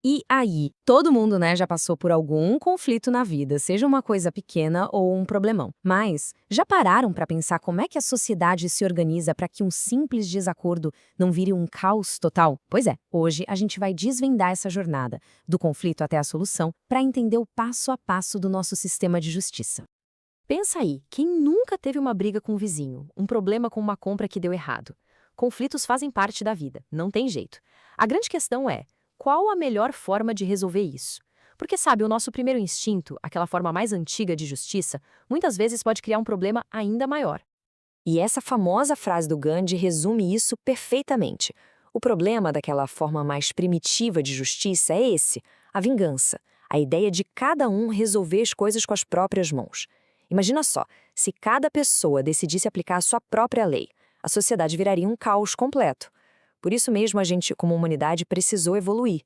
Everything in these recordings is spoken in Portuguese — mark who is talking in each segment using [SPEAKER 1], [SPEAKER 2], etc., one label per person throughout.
[SPEAKER 1] E aí, todo mundo, né, já passou por algum conflito na vida, seja uma coisa pequena ou um problemão. Mas já pararam para pensar como é que a sociedade se organiza para que um simples desacordo não vire um caos total? Pois é, hoje a gente vai desvendar essa jornada, do conflito até a solução, para entender o passo a passo do nosso sistema de justiça. Pensa aí, quem nunca teve uma briga com o vizinho, um problema com uma compra que deu errado? Conflitos fazem parte da vida, não tem jeito. A grande questão é, qual a melhor forma de resolver isso? Porque sabe, o nosso primeiro instinto, aquela forma mais antiga de justiça, muitas vezes pode criar um problema ainda maior. E essa famosa frase do Gandhi resume isso perfeitamente. O problema daquela forma mais primitiva de justiça é esse, a vingança, a ideia de cada um resolver as coisas com as próprias mãos. Imagina só, se cada pessoa decidisse aplicar a sua própria lei, a sociedade viraria um caos completo. Por isso mesmo a gente, como humanidade, precisou evoluir.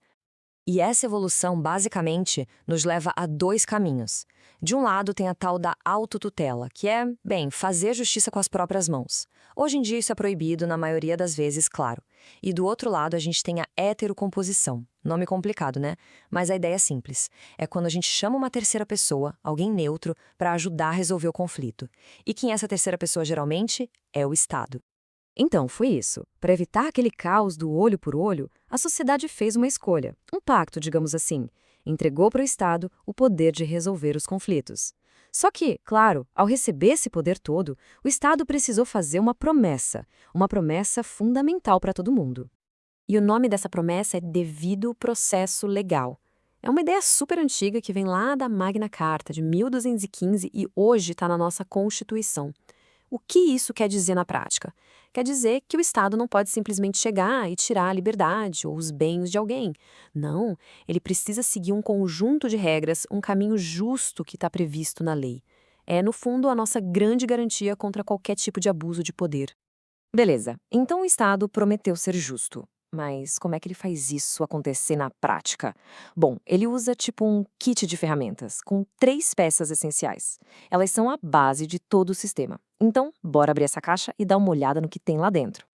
[SPEAKER 1] E essa evolução, basicamente, nos leva a dois caminhos. De um lado, tem a tal da autotutela, que é, bem, fazer justiça com as próprias mãos. Hoje em dia isso é proibido, na maioria das vezes, claro. E do outro lado, a gente tem a heterocomposição. Nome complicado, né? Mas a ideia é simples. É quando a gente chama uma terceira pessoa, alguém neutro, para ajudar a resolver o conflito. E quem é essa terceira pessoa, geralmente? É o Estado. Então, foi isso. Para evitar aquele caos do olho por olho, a sociedade fez uma escolha, um pacto, digamos assim. Entregou para o Estado o poder de resolver os conflitos. Só que, claro, ao receber esse poder todo, o Estado precisou fazer uma promessa fundamental para todo mundo. E o nome dessa promessa é devido processo legal. É uma ideia super antiga que vem lá da Magna Carta, de 1215, e hoje está na nossa Constituição. O que isso quer dizer na prática? Quer dizer que o Estado não pode simplesmente chegar e tirar a liberdade ou os bens de alguém. Não, ele precisa seguir um conjunto de regras, um caminho justo que está previsto na lei. É, no fundo, a nossa grande garantia contra qualquer tipo de abuso de poder. Beleza, então o Estado prometeu ser justo. Mas como é que ele faz isso acontecer na prática? Bom, ele usa tipo um kit de ferramentas, com três peças essenciais. Elas são a base de todo o sistema. Então, bora abrir essa caixa e dar uma olhada no que tem lá dentro.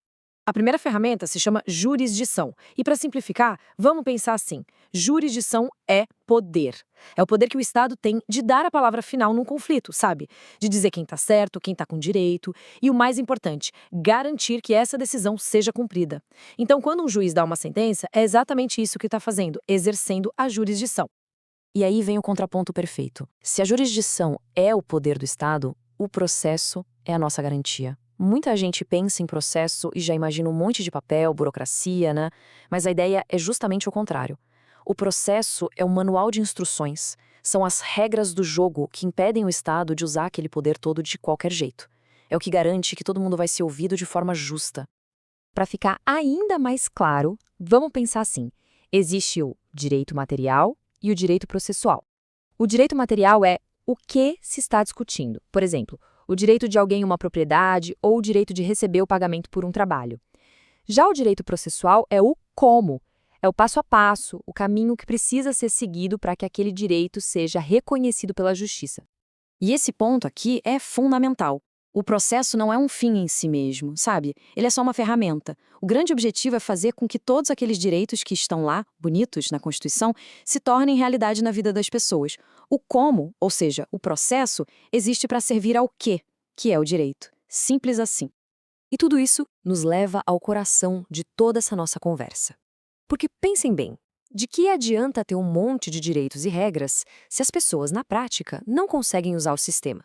[SPEAKER 1] A primeira ferramenta se chama jurisdição. E para simplificar, vamos pensar assim: jurisdição é poder. É o poder que o Estado tem de dar a palavra final num conflito, sabe? De dizer quem está certo, quem está com direito e, o mais importante, garantir que essa decisão seja cumprida. Então, quando um juiz dá uma sentença, é exatamente isso que está fazendo, exercendo a jurisdição. E aí vem o contraponto perfeito. Se a jurisdição é o poder do Estado, o processo é a nossa garantia. Muita gente pensa em processo e já imagina um monte de papel, burocracia, né? Mas a ideia é justamente o contrário. O processo é um manual de instruções. São as regras do jogo que impedem o Estado de usar aquele poder todo de qualquer jeito. É o que garante que todo mundo vai ser ouvido de forma justa. Para ficar ainda mais claro, vamos pensar assim: existe o direito material e o direito processual. O direito material é o que se está discutindo. Por exemplo, o direito de alguém a uma propriedade ou o direito de receber o pagamento por um trabalho. Já o direito processual é o como. É o passo a passo, o caminho que precisa ser seguido para que aquele direito seja reconhecido pela justiça. E esse ponto aqui é fundamental. O processo não é um fim em si mesmo, sabe? Ele é só uma ferramenta. O grande objetivo é fazer com que todos aqueles direitos que estão lá, bonitos na Constituição, se tornem realidade na vida das pessoas. O como, ou seja, o processo, existe para servir ao quê, que é o direito. Simples assim. E tudo isso nos leva ao coração de toda essa nossa conversa. Porque pensem bem, de que adianta ter um monte de direitos e regras se as pessoas, na prática, não conseguem usar o sistema?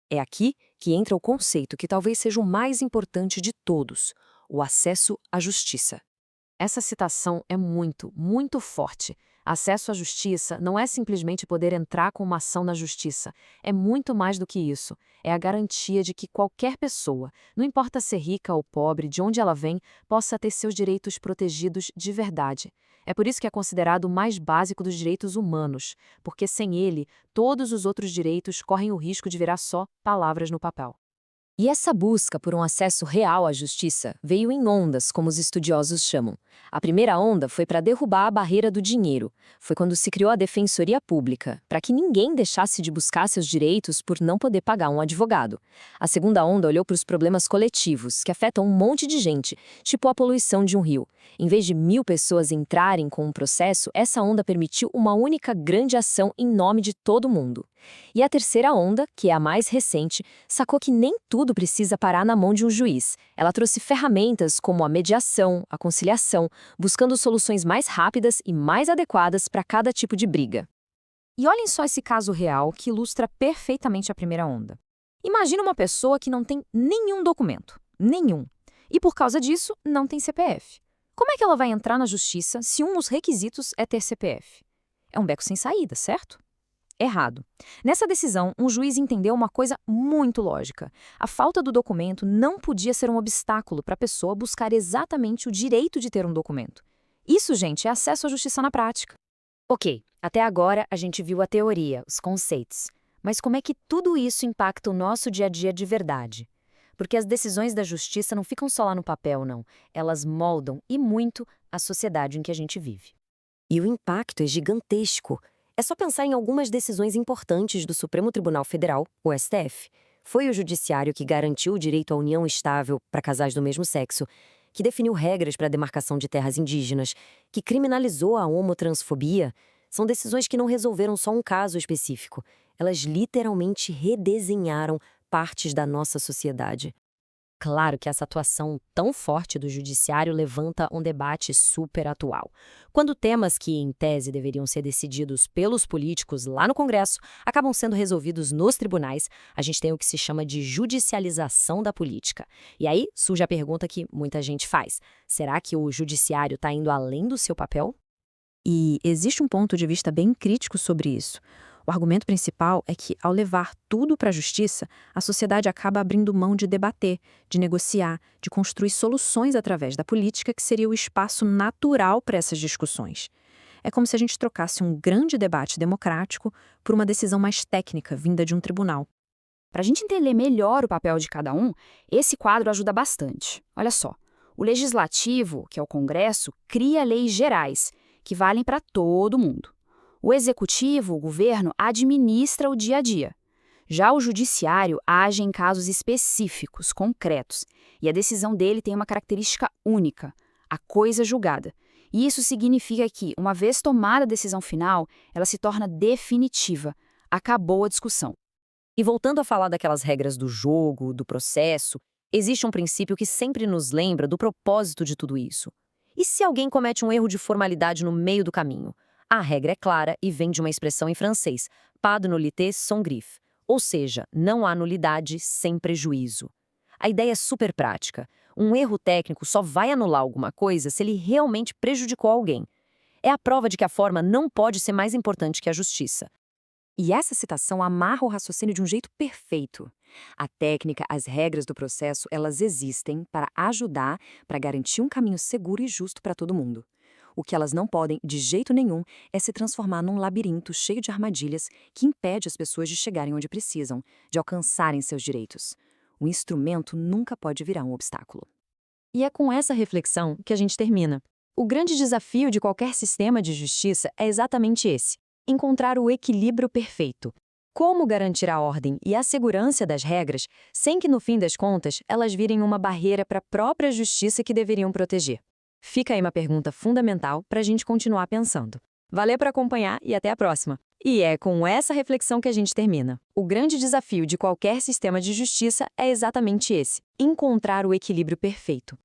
[SPEAKER 1] É aqui que entra o conceito que talvez seja o mais importante de todos: o acesso à justiça. Essa citação é muito, muito forte. Acesso à justiça não é simplesmente poder entrar com uma ação na justiça. É muito mais do que isso. É a garantia de que qualquer pessoa, não importa ser rica ou pobre, de onde ela vem, possa ter seus direitos protegidos de verdade. É por isso que é considerado o mais básico dos direitos humanos, porque sem ele, todos os outros direitos correm o risco de virar só palavras no papel. E essa busca por um acesso real à justiça veio em ondas, como os estudiosos chamam. A primeira onda foi para derrubar a barreira do dinheiro. Foi quando se criou a Defensoria Pública, para que ninguém deixasse de buscar seus direitos por não poder pagar um advogado. A segunda onda olhou para os problemas coletivos, que afetam um monte de gente, tipo a poluição de um rio. Em vez de 1.000 pessoas entrarem com um processo, essa onda permitiu uma única grande ação em nome de todo mundo. E a terceira onda, que é a mais recente, sacou que nem tudo precisa parar na mão de um juiz. Ela trouxe ferramentas como a mediação, a conciliação, buscando soluções mais rápidas e mais adequadas para cada tipo de briga. E olhem só esse caso real que ilustra perfeitamente a primeira onda. Imagina uma pessoa que não tem nenhum documento, nenhum, e por causa disso não tem CPF. Como é que ela vai entrar na justiça se um dos requisitos é ter CPF? É um beco sem saída, certo? Errado. Nessa decisão, um juiz entendeu uma coisa muito lógica. A falta do documento não podia ser um obstáculo para a pessoa buscar exatamente o direito de ter um documento. Isso, gente, é acesso à justiça na prática. Ok, até agora a gente viu a teoria, os conceitos. Mas como é que tudo isso impacta o nosso dia a dia de verdade? Porque as decisões da justiça não ficam só lá no papel, não. Elas moldam, e muito, a sociedade em que a gente vive.
[SPEAKER 2] E o impacto é gigantesco. É só pensar em algumas decisões importantes do Supremo Tribunal Federal, o STF. Foi o judiciário que garantiu o direito à união estável para casais do mesmo sexo, que definiu regras para a demarcação de terras indígenas, que criminalizou a homotransfobia. São decisões que não resolveram só um caso específico. Elas literalmente redesenharam partes da nossa sociedade.
[SPEAKER 1] Claro que essa atuação tão forte do judiciário levanta um debate super atual. Quando temas que, em tese, deveriam ser decididos pelos políticos lá no Congresso acabam sendo resolvidos nos tribunais, a gente tem o que se chama de judicialização da política. E aí surge a pergunta que muita gente faz: será que o judiciário está indo além do seu papel? E existe um ponto de vista bem crítico sobre isso. O argumento principal é que, ao levar tudo para a justiça, a sociedade acaba abrindo mão de debater, de negociar, de construir soluções através da política, que seria o espaço natural para essas discussões. É como se a gente trocasse um grande debate democrático por uma decisão mais técnica vinda de um tribunal.
[SPEAKER 3] Para a gente entender melhor o papel de cada um, esse quadro ajuda bastante. Olha só, o Legislativo, que é o Congresso, cria leis gerais, que valem para todo mundo. O Executivo, o governo, administra o dia a dia. Já o Judiciário age em casos específicos, concretos, e a decisão dele tem uma característica única, a coisa julgada. E isso significa que, uma vez tomada a decisão final, ela se torna definitiva. Acabou a discussão.
[SPEAKER 2] E voltando a falar daquelas regras do jogo, do processo, existe um princípio que sempre nos lembra do propósito de tudo isso. E se alguém comete um erro de formalidade no meio do caminho? A regra é clara e vem de uma expressão em francês, pas de nullité sans griffe, ou seja, não há nulidade sem prejuízo. A ideia é super prática. Um erro técnico só vai anular alguma coisa se ele realmente prejudicou alguém. É a prova de que a forma não pode ser mais importante que a justiça.
[SPEAKER 1] E essa citação amarra o raciocínio de um jeito perfeito. A técnica, as regras do processo, elas existem para ajudar, para garantir um caminho seguro e justo para todo mundo. O que elas não podem, de jeito nenhum, é se transformar num labirinto cheio de armadilhas que impede as pessoas de chegarem onde precisam, de alcançarem seus direitos. O instrumento nunca pode virar um obstáculo. E é com essa reflexão que a gente termina. O grande desafio de qualquer sistema de justiça é exatamente esse: encontrar o equilíbrio perfeito. Como garantir a ordem e a segurança das regras sem que, no fim das contas, elas virem uma barreira para a própria justiça que deveriam proteger? Fica aí uma pergunta fundamental para a gente continuar pensando. Valeu por acompanhar e até a próxima! E é com essa reflexão que a gente termina. O grande desafio de qualquer sistema de justiça é exatamente esse: encontrar o equilíbrio perfeito.